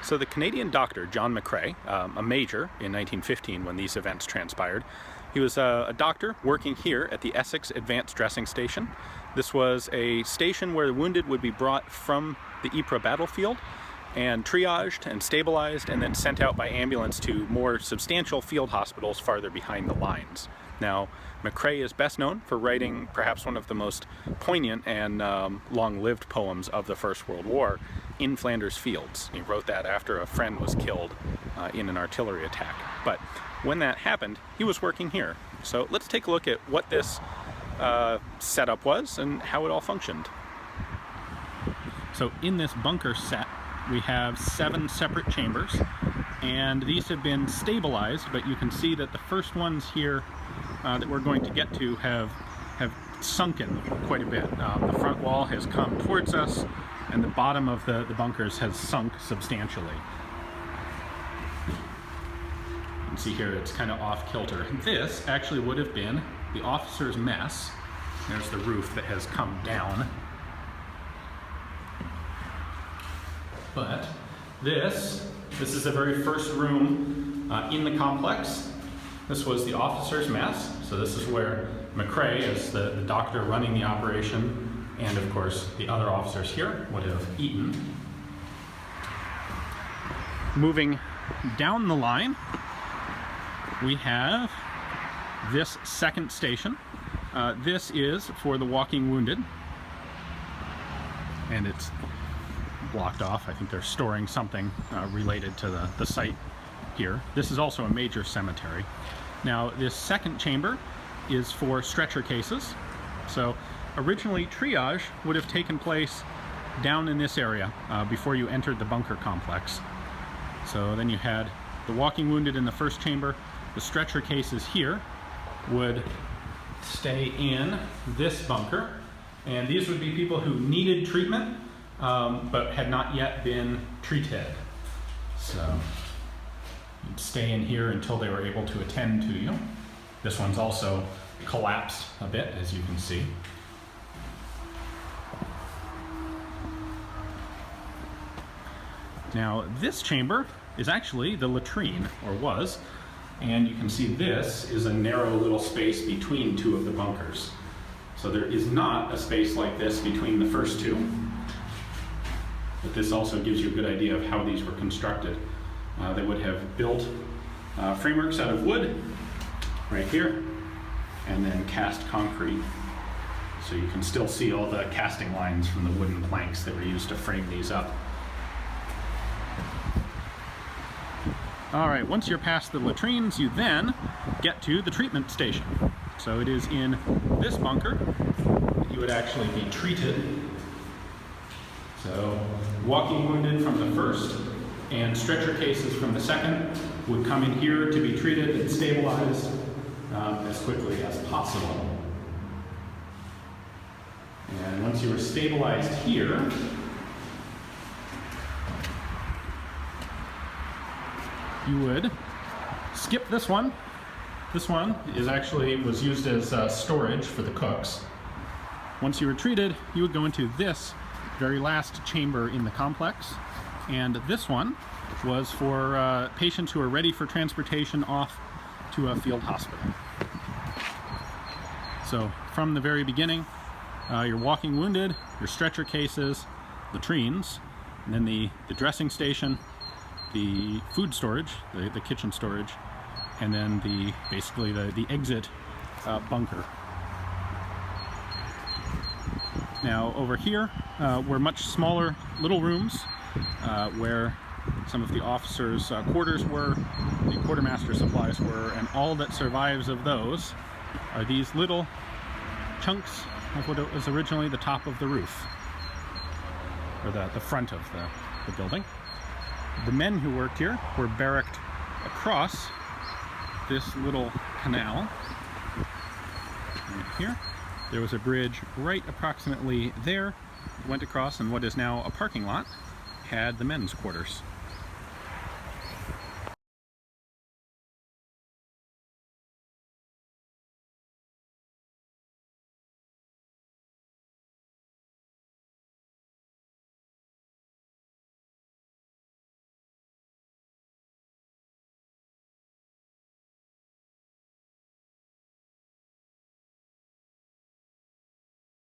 So the Canadian doctor, John McCrae, a major in 1915 when these events transpired, he was a doctor working here at the Essex Advanced Dressing Station. This was a station where the wounded would be brought from the Ypres battlefield and triaged and stabilized and then sent out by ambulance to more substantial field hospitals farther behind the lines. Now, McCrae is best known for writing perhaps one of the most poignant and long-lived poems of the First World War, In Flanders Fields. He wrote that after a friend was killed in an artillery attack. But when that happened, he was working here. So let's take a look at what this setup was and how it all functioned. So in this bunker set, we have 7 separate chambers, and these have been stabilized, but you can see that the first ones here that we're going to get to have sunken quite a bit. The front wall has come towards us, and the bottom of the bunkers has sunk substantially. You can see here it's kind of off kilter. This actually would have been the officer's mess. There's the roof that has come down. But this is the very first room in the complex. This was the officer's mess. So this is where McCrae, as the doctor running the operation, and of course the other officers here would have eaten. Moving down the line, we have this second station. This is for the walking wounded, and it's blocked off. I think they're storing something related to the site here. This is also a major cemetery. Now, this second chamber is for stretcher cases. So originally triage would have taken place down in this area before you entered the bunker complex. So then you had the walking wounded in the first chamber. The stretcher cases here would stay in this bunker, and these would be people who needed treatment but had not yet been treated. So you'd stay in here until they were able to attend to you. This one's also collapsed a bit, as you can see. Now, this chamber is actually the latrine, or was, and you can see this is a narrow little space between 2 of the bunkers. So there is not a space like this between the first 2. But this also gives you a good idea of how these were constructed. They would have built frameworks out of wood, right here, and then cast concrete. So you can still see all the casting lines from the wooden planks that were used to frame these up. All right, once you're past the latrines, you then get to the treatment station. So it is in this bunker that you would actually be treated. So walking wounded from the first and stretcher cases from the second would come in here to be treated and stabilized as quickly as possible. And once you were stabilized here, you would skip this one. This one was used as storage for the cooks. Once you were treated, you would go into this very last chamber in the complex, and this one was for patients who are ready for transportation off to a field hospital. So from the very beginning, your walking wounded, your stretcher cases, latrines, and then the dressing station, the food storage, the kitchen storage, and then basically the exit bunker. Now over here were much smaller little rooms where some of the officers' quarters were, the quartermaster supplies were, and all that survives of those are these little chunks of what was originally the top of the roof, or the front of the building. The men who worked here were barracked across this little canal right here. There was a bridge right approximately there, went across, and what is now a parking lot had the men's quarters.